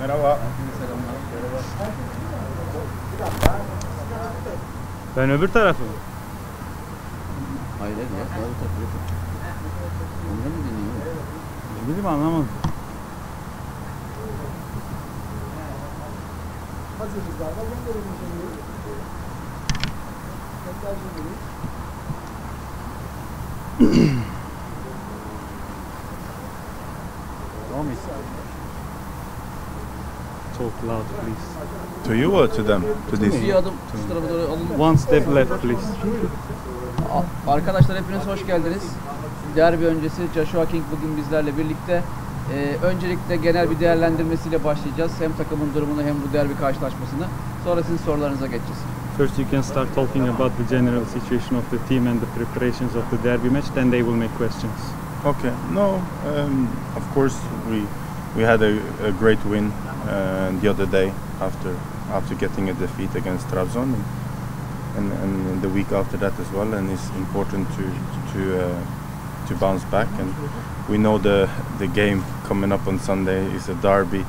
Merhaba. Ben öbür tarafım. Hayır ya, öbür tarafı. Onları mı dinliyor? Ne bileyim, anlamadım. Talk loud, please. To you or to them? To this? Bir adım şu tarafa doğru alın. One step left, please. Arkadaşlar hepiniz hoş geldiniz. Derbi öncesi Joshua King bugün bizlerle birlikte. Öncelikle genel bir değerlendirmesiyle başlayacağız. Hem takımın durumunu hem bu derbi karşılaşmasını. Sonra sizin sorularınıza geçeceğiz. First you can start talking about the general situation of the team and the preparations of the derby match, then they will make questions. Okay. No, of course we had a great win the other day after getting a defeat against Trabzon and the week after that as well, and it's important to bounce back. And we know the game coming up on Sunday is a derby.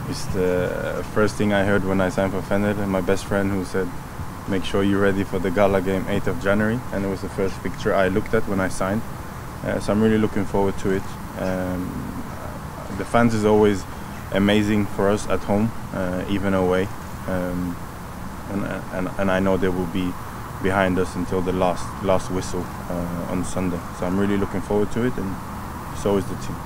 It's the first thing I heard when I signed for Fener, my best friend who said, make sure you're ready for the gala game 8th of January, and it was the first picture I looked at when I signed. So I'm really looking forward to it. The fans is always amazing for us at home, even away, and I know they will be behind us until the last whistle on Sunday. So I'm really looking forward to it, and so is the team.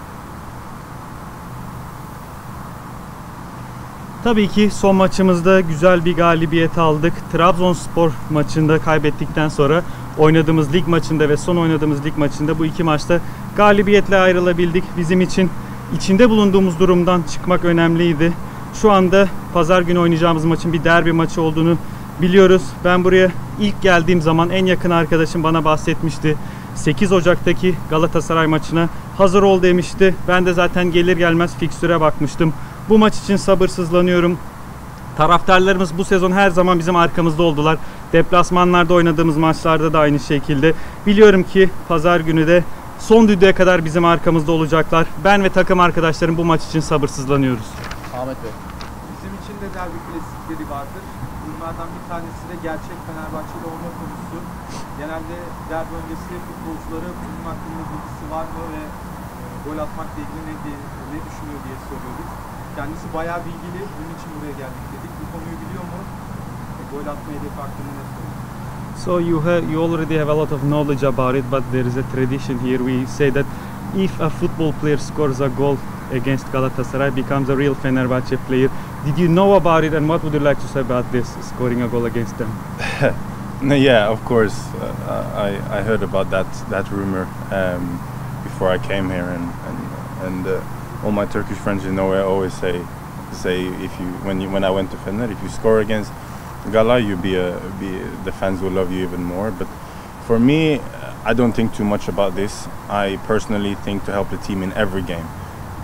Tabii ki son maçımızda güzel bir galibiyet aldık. Trabzonspor maçında kaybettikten sonra oynadığımız lig maçında ve son oynadığımız lig maçında bu iki maçta galibiyetle ayrılabildik. Bizim için içinde bulunduğumuz durumdan çıkmak önemliydi. Şu anda pazar günü oynayacağımız maçın bir derbi maçı olduğunu biliyoruz. Ben buraya ilk geldiğim zaman en yakın arkadaşım bana bahsetmişti. 8 Ocak'taki Galatasaray maçına hazır ol demişti. Ben de zaten gelir gelmez fikstüre bakmıştım. Bu maç için sabırsızlanıyorum. Taraftarlarımız bu sezon her zaman bizim arkamızda oldular. Deplasmanlarda oynadığımız maçlarda da aynı şekilde. Biliyorum ki pazar günü de son düdüğe kadar bizim arkamızda olacaklar. Ben ve takım arkadaşlarım bu maç için sabırsızlanıyoruz. Ahmet Bey. Bizim için de derbi klasikleri vardır. Bunlardan bir tanesi de gerçek Fenerbahçeli olma konusu. Genelde derbi öncesi futbolculara bunun hakkında bilgisi var mı ve gol atmakla ilgili ne düşünüyor diye soruyoruz. Kendisi bayağı bilgili, bunun için buraya geldik dedik. Bu konuyu biliyor mu? Gol atma hedefi hakkında ne söylüyor? So you already have a lot of knowledge about it, but there is a tradition here. We say that if a football player scores a goal against Galatasaray, becomes a real Fenerbahçe player. Did you know about it, and what would you like to say about this, scoring a goal against them? Yeah, of course. I heard about that rumor before I came here, and all my Turkish friends, you know, I always say when I went to Fener, if you score against Gala, the fans will love you even more. But for me, I don't think too much about this. I personally think to help the team in every game.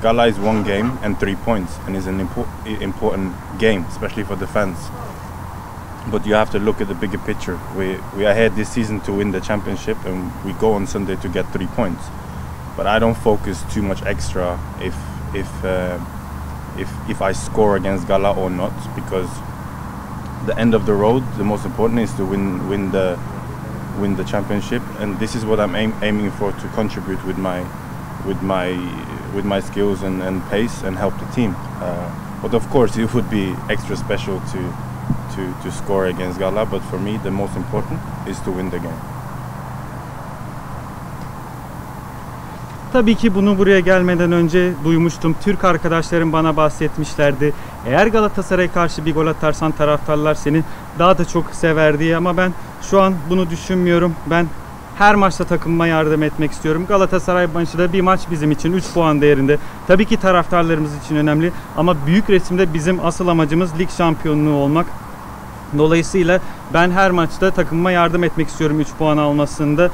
Gala is one game and 3 points, and is an important game, especially for the fans. But you have to look at the bigger picture. We are here this season to win the championship, and we go on Sunday to get 3 points. But I don't focus too much extra if I score against Gala or not, because the end of the road. The most important is to win the championship, and this is what I'm aiming for, to contribute with my skills and pace and help the team. But of course, it would be extra special to score against Gala. But for me, the most important is to win the game. Tabii ki bunu buraya gelmeden önce duymuştum. Türk arkadaşlarım bana bahsetmişlerdi. Eğer Galatasaray'a karşı bir gol atarsan taraftarlar seni daha da çok sever diye. Ama ben şu an bunu düşünmüyorum. Ben her maçta takımıma yardım etmek istiyorum. Galatasaray maçı da bir maç bizim için 3 puan değerinde. Tabii ki taraftarlarımız için önemli. Ama büyük resimde bizim asıl amacımız lig şampiyonluğu olmak. Dolayısıyla ben her maçta takımıma yardım etmek istiyorum 3 puan almasında.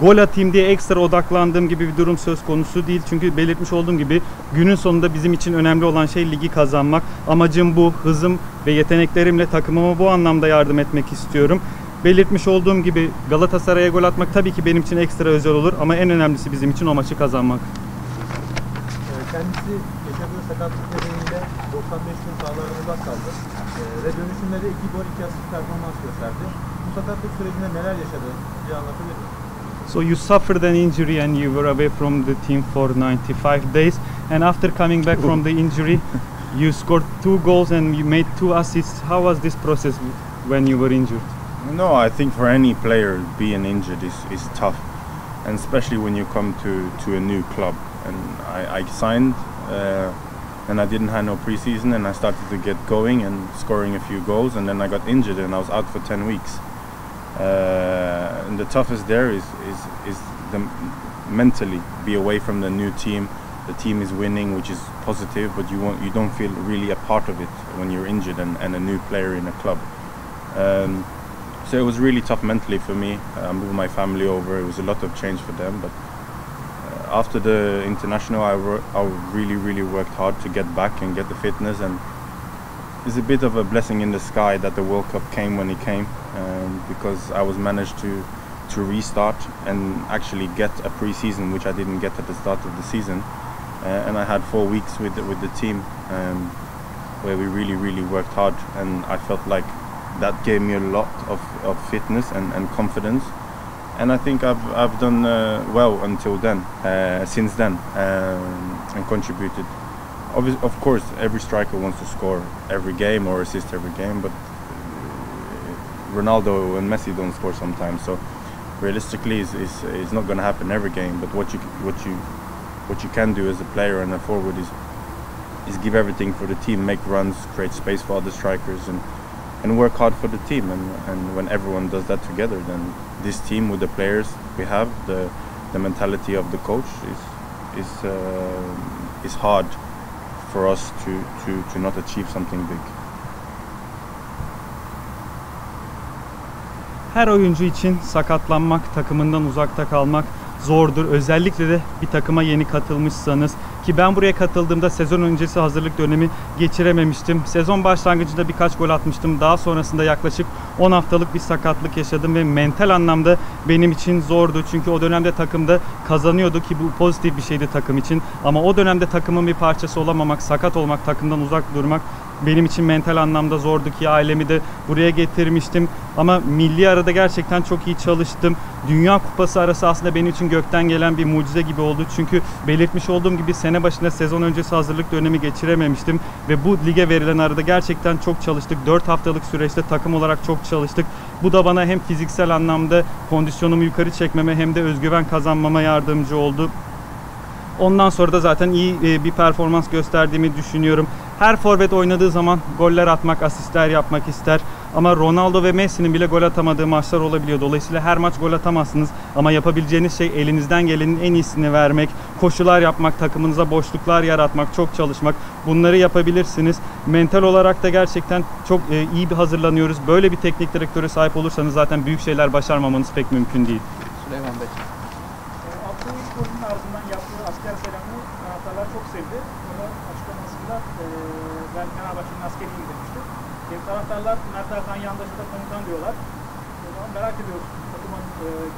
Gol atayım diye ekstra odaklandığım gibi bir durum söz konusu değil. Çünkü belirtmiş olduğum gibi günün sonunda bizim için önemli olan şey ligi kazanmak. Amacım bu. Hızım ve yeteneklerimle takımıma bu anlamda yardım etmek istiyorum. Belirtmiş olduğum gibi Galatasaray'a gol atmak tabii ki benim için ekstra özel olur. Ama en önemlisi bizim için o maçı kazanmak. Kendisi yaşadığı sakatlık nedeniyle 95 gün sahalardan uzak kaldı. Ve dönüşünde de 2 gol 2 asist performans gösterdi. Bu sakatlık sürecinde neler yaşadı? Bir anlatabilir miyim? So you suffered an injury and you were away from the team for 95 days. And after coming back from the injury, you scored 2 goals and you made 2 assists. How was this process when you were injured? No, I think for any player being injured is tough, and especially when you come to a new club. And I signed, and I didn't have no preseason, and I started to get going and scoring a few goals, and then I got injured and I was out for 10 weeks. And the toughest there is the mentally be away from the new team. The team is winning, which is positive, but you don't feel really a part of it when you're injured and a new player in a club. So it was really tough mentally for me. I moved my family over. It was a lot of change for them. But after the international, I really worked hard to get back and get the fitness. And it's a bit of a blessing in the sky that the World Cup came when it came, because I was managed to restart and actually get a pre-season, which I didn't get at the start of the season. And I had 4 weeks with the team, where we really worked hard, and I felt like that gave me a lot of fitness and confidence, and I think I've done well until then, since then, and contributed. Of course, every striker wants to score every game or assist every game, but Ronaldo and Messi don't score sometimes. So realistically, it's not going to happen every game. But what you can do as a player and a forward is give everything for the team, make runs, create space for other strikers, and work hard for the team. And when everyone does that together, then this team, with the players we have, the mentality of the coach, is hard for us to not achieve something big. Her oyuncu için sakatlanmak, takımından uzakta kalmak zordur. Özellikle de bir takıma yeni katılmışsanız, ki ben buraya katıldığımda sezon öncesi hazırlık dönemi geçirememiştim. Sezon başlangıcında birkaç gol atmıştım. Daha sonrasında yaklaşık 10 haftalık bir sakatlık yaşadım ve mental anlamda benim için zordu. Çünkü o dönemde takımda kazanıyordu, ki bu pozitif bir şeydi takım için. Ama o dönemde takımın bir parçası olamamak, sakat olmak, takımdan uzak durmak benim için mental anlamda zordu, ki ailemi de buraya getirmiştim. Ama milli arada gerçekten çok iyi çalıştım. Dünya Kupası arası aslında benim için gökten gelen bir mucize gibi oldu. Çünkü belirtmiş olduğum gibi sene başında sezon öncesi hazırlık dönemi geçirememiştim. Ve bu lige verilen arada gerçekten çok çalıştık. 4 haftalık süreçte takım olarak çok çalıştık. Bu da bana hem fiziksel anlamda kondisyonumu yukarı çekmeme hem de özgüven kazanmama yardımcı oldu. Ondan sonra da zaten iyi bir performans gösterdiğimi düşünüyorum. Her forvet oynadığı zaman goller atmak, asistler yapmak ister. Ama Ronaldo ve Messi'nin bile gol atamadığı maçlar olabiliyor. Dolayısıyla her maç gol atamazsınız. Ama yapabileceğiniz şey elinizden gelenin en iyisini vermek, koşular yapmak, takımınıza boşluklar yaratmak, çok çalışmak. Bunları yapabilirsiniz. Mental olarak da gerçekten çok iyi bir hazırlanıyoruz. Böyle bir teknik direktöre sahip olursanız zaten büyük şeyler başarmamanız pek mümkün değil. Süleyman Bey. Attığı ilk golünün ardından yaptığı asker selamı taraftarlar çok sevdi. Bunu açıklamasında ben Fenerbahçe'nin askeriyim demişti. Taraftarlar Mert Hakan Yandaş'a da komutan diyorlar. O zaman merak ediyoruz takımın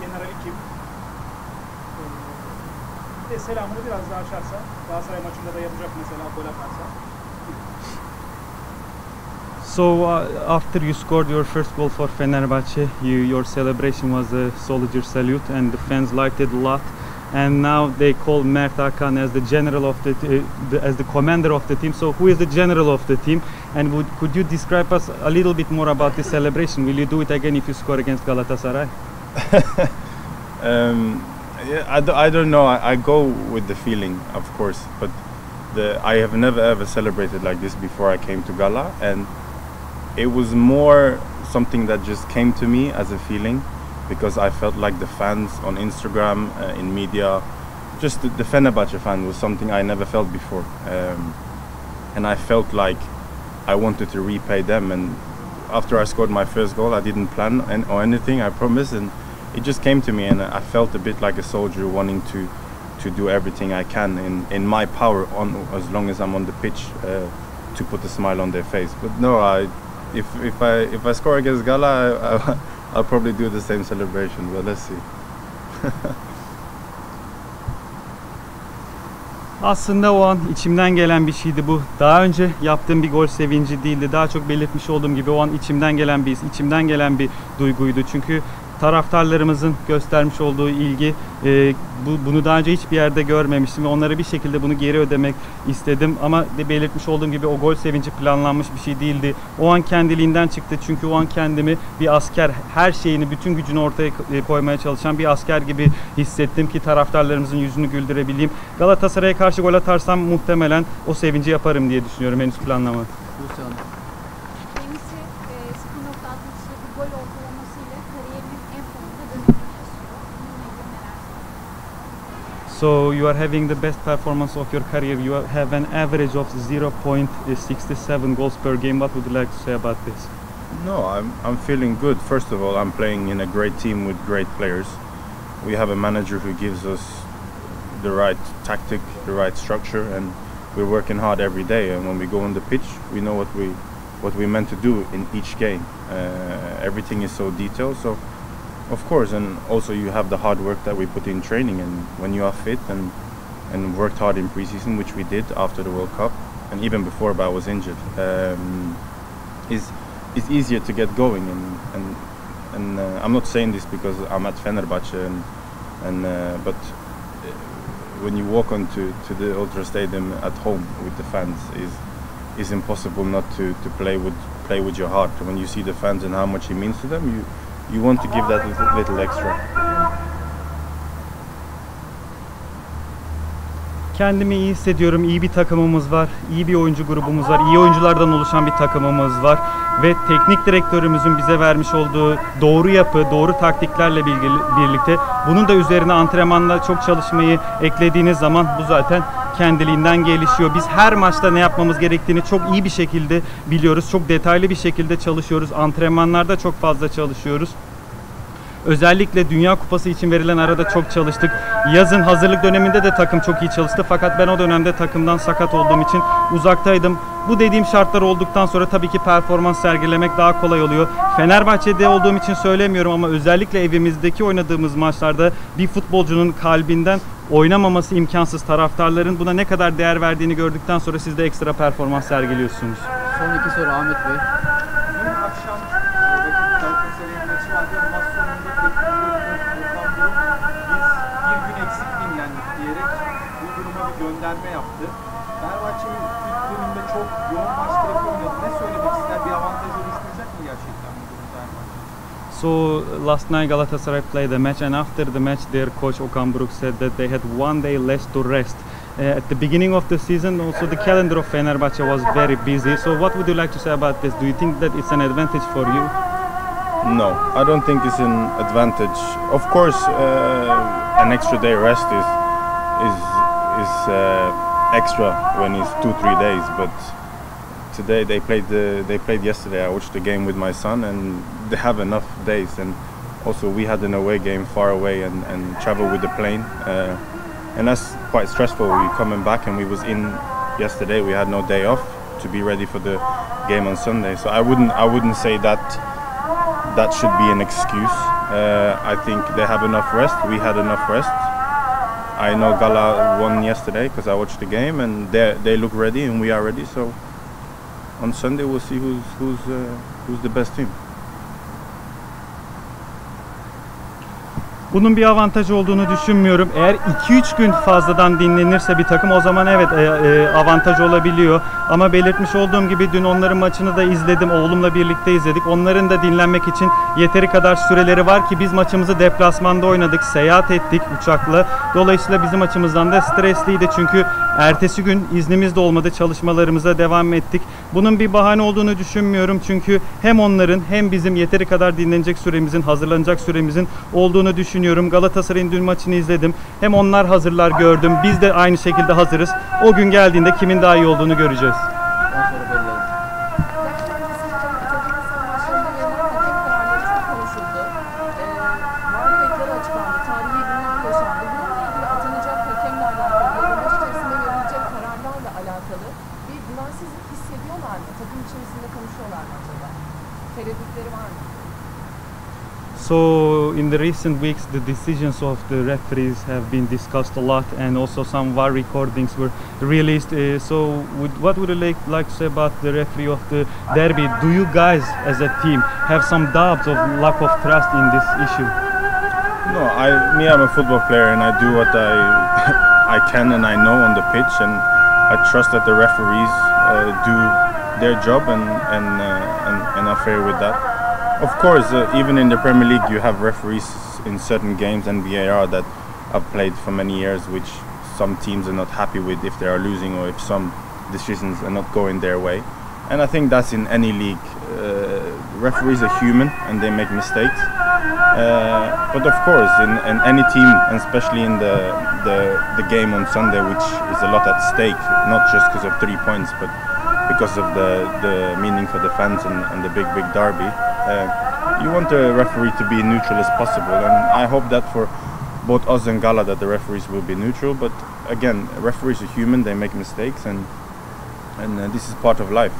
generali kim? Bir de selamını biraz daha açarsa, Galatasaray maçında da yapacak mesela, gol atarsa. So after you scored your first goal for Fenerbahçe, your celebration was a soldier salute, and the fans liked it a lot. And now they call Mert Hakan as the general of as the commander of the team. So who is the general of the team? And could you describe us a little bit more about the celebration? Will you do it again if you score against Galatasaray? Yeah, I don't know. I go with the feeling, of course, but I have never ever celebrated like this before I came to Gala, and it was more something that just came to me as a feeling, because I felt like the fans on Instagram, in media, just the Fenerbahçe fan was something I never felt before, and I felt like I wanted to repay them. And after I scored my first goal, I didn't plan or anything, I promise, and it just came to me, and I felt a bit like a soldier wanting to do everything I can in my power, as long as I'm on the pitch, to put a smile on their face. But no, if I score against Gala, I'll probably do the same celebration, but let's see. Aslında o an içimden gelen bir şeydi bu. Daha önce yaptığım bir gol sevinci değildi. Daha çok belirtmiş olduğum gibi o an içimden gelen bir duyguydu. Çünkü taraftarlarımızın göstermiş olduğu ilgi, bunu daha önce hiçbir yerde görmemiştim ve onlara bir şekilde bunu geri ödemek istedim. Ama belirtmiş olduğum gibi o gol sevinci planlanmış bir şey değildi. O an kendiliğinden çıktı, çünkü o an kendimi bir asker, her şeyini, bütün gücünü ortaya koymaya çalışan bir asker gibi hissettim ki taraftarlarımızın yüzünü güldürebileyim. Galatasaray'a karşı gol atarsam muhtemelen o sevinci yaparım diye düşünüyorum, henüz planlamadım. Buse Hanım. Kendisi 0.60'lık bir gol ortalamasıyla kariyerinin en formda dönemini yaşıyor. Bununla ilgili neler söyleyeceksiniz? So you are having the best performance of your career. You have an average of 0.67 goals per game. What would you like to say about this? No, I'm feeling good. First of all, I'm playing in a great team with great players. We have a manager who gives us the right tactic, the right structure, and we're working hard every day. And when we go on the pitch, we know what we meant to do in each game. Everything is so detailed. So, of course, and also you have the hard work that we put in training, and when you are fit and worked hard in preseason, which we did after the World Cup, and even before, but I was injured, it's easier to get going. And I'm not saying this because I'm at Fenerbahçe, but when you walk onto the Ultra Stadium at home with the fans, is impossible not to play with your heart. When you see the fans and how much it means to them, you want to give that little extra. Kendimi iyi hissediyorum. İyi bir takımımız var. İyi bir oyuncu grubumuz var. İyi oyunculardan oluşan bir takımımız var. Ve teknik direktörümüzün bize vermiş olduğu doğru yapı, doğru taktiklerle birlikte bunun da üzerine antrenmanla çok çalışmayı eklediğiniz zaman bu zaten kendiliğinden gelişiyor. Biz her maçta ne yapmamız gerektiğini çok iyi bir şekilde biliyoruz. Çok detaylı bir şekilde çalışıyoruz. Antrenmanlarda çok fazla çalışıyoruz. Özellikle Dünya Kupası için verilen arada çok çalıştık. Yazın hazırlık döneminde de takım çok iyi çalıştı. Fakat ben o dönemde takımdan sakat olduğum için uzaktaydım. Bu dediğim şartlar olduktan sonra tabii ki performans sergilemek daha kolay oluyor. Fenerbahçe'de olduğum için söylemiyorum ama özellikle evimizdeki oynadığımız maçlarda bir futbolcunun kalbinden oynamaması imkansız. Taraftarların buna ne kadar değer verdiğini gördükten sonra siz de ekstra performans sergiliyorsunuz. Son iki soru Ahmet Bey. Dün akşam Galatasaray'ın maçı vardı. Maç sonunda teknik direktör biz bir gün eksik dinlendik diyerek bu duruma bir gönderme yaptı. Fenerbahçe'nin ilk bölümde çok yoğun maç trafiği oynadı. Ne söylemek ister? Bir avantaj oluşturacak mı gerçekten bu durumda Fenerbahçe? So last night Galatasaray played a match, and after the match their coach Okan Buruk said that they had one day less to rest. At the beginning of the season also the calendar of Fenerbahçe was very busy. So what would you like to say about this? Do you think that it's an advantage for you? No, I don't think it's an advantage. Of course, an extra day rest is extra when it's 2-3 days. But today they played yesterday. I watched the game with my son, and they have enough days. And also we had an away game far away and travel with the plane, and that's quite stressful. We coming back, and we was in yesterday. We had no day off to be ready for the game on Sunday. So I wouldn't say that should be an excuse. I think they have enough rest. We had enough rest. I know Gala won yesterday because I watched the game, and they look ready and we are ready. So on Sunday we'll see who's the best team. Bunun bir avantajı olduğunu düşünmüyorum. Eğer 2-3 gün fazladan dinlenirse bir takım o zaman evet avantaj olabiliyor. Ama belirtmiş olduğum gibi dün onların maçını da izledim. Oğlumla birlikte izledik. Onların da dinlenmek için yeteri kadar süreleri var ki biz maçımızı deplasmanda oynadık. Seyahat ettik uçakla. Dolayısıyla bizim açımızdan da stresliydi. Çünkü ertesi gün iznimiz de olmadı. Çalışmalarımıza devam ettik. Bunun bir bahane olduğunu düşünmüyorum. Çünkü hem onların hem bizim yeteri kadar dinlenecek süremizin, hazırlanacak süremizin olduğunu düşünüyorum. Galatasaray'ın dün maçını izledim. Hem onlar hazırlar gördüm. Biz de aynı şekilde hazırız. O gün geldiğinde kimin daha iyi olduğunu göreceğiz. Ondan sonra belli olur. So in the recent weeks the decisions of the referees have been discussed a lot and also some VAR recordings were released. What would you like to say about the referee of the derby? Do you guys as a team have some doubts of lack of trust in this issue? No, I'm a football player and I do what I can and I know on the pitch, and I trust that the referees do their job and are fair with that. Of course, even in the Premier League, you have referees in certain games and VAR that have played for many years, which some teams are not happy with if they are losing or if some decisions are not going their way. And I think that's in any league. Referees are human and they make mistakes. But of course, in any team, and especially in the game on Sunday, which is a lot at stake, not just because of 3 points, but because of the meaning for the fans and the big derby. You want the referee to be neutral as possible, and I hope that for both us and Gala that the referees will be neutral. But again, referees are human; they make mistakes, and this is part of life.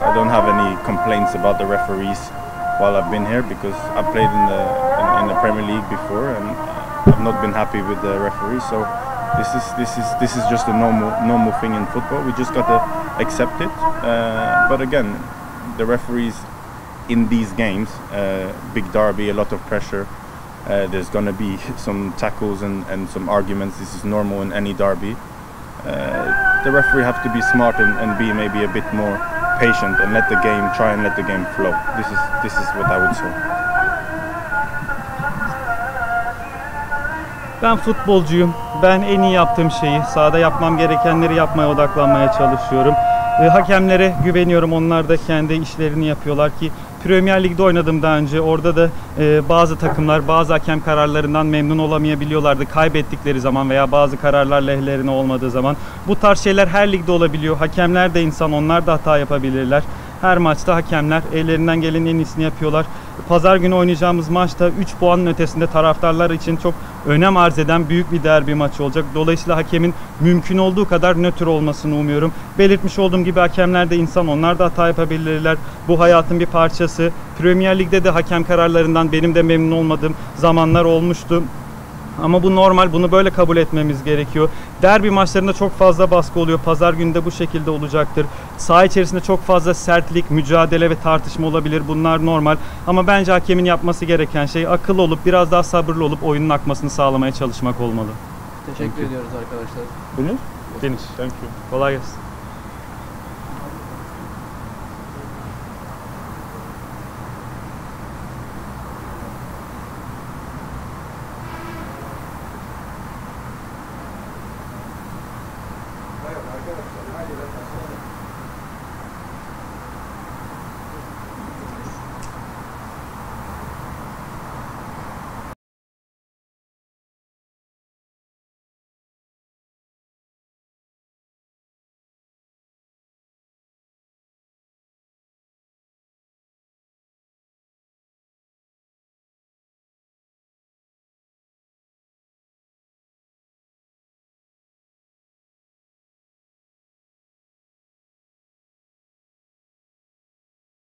I don't have any complaints about the referees while I've been here because I played in the Premier League before, and I've not been happy with the referees. So this is just a normal thing in football. We just got to accept it. But again, the referees in these games, big derby, a lot of pressure. There's gonna be some tackles and some arguments. This is normal in any derby. The referee have to be smart and be maybe a bit more patient and try and let the game flow. This is what I would say. Ben futbolcuyum. Ben en iyi yaptığım şeyi, sahada yapmam gerekenleri yapmaya odaklanmaya çalışıyorum. Hakemlere güveniyorum. Onlar da kendi işlerini yapıyorlar ki Premier Lig'de oynadım daha önce. Orada da bazı takımlar bazı hakem kararlarından memnun olamayabiliyorlardı kaybettikleri zaman veya bazı kararlar lehlerine olmadığı zaman. Bu tarz şeyler her ligde olabiliyor. Hakemler de insan, onlar da hata yapabilirler. Her maçta hakemler ellerinden gelenin en iyisini yapıyorlar. Pazar günü oynayacağımız maçta 3 puanın ötesinde taraftarlar için çok önem arz eden büyük bir derbi maçı olacak. Dolayısıyla hakemin mümkün olduğu kadar nötr olmasını umuyorum. Belirtmiş olduğum gibi hakemler de insan, onlar da hata yapabilirler. Bu hayatın bir parçası. Premier Lig'de de hakem kararlarından benim de memnun olmadığım zamanlar olmuştu. Ama bu normal, bunu böyle kabul etmemiz gerekiyor. Derbi maçlarında çok fazla baskı oluyor. Pazar günü de bu şekilde olacaktır. Saha içerisinde çok fazla sertlik, mücadele ve tartışma olabilir. Bunlar normal. Ama bence hakemin yapması gereken şey akıllı olup biraz daha sabırlı olup oyunun akmasını sağlamaya çalışmak olmalı. Teşekkür ediyoruz arkadaşlar. Finish. Thank you. Kolay gelsin. Arkadaşlar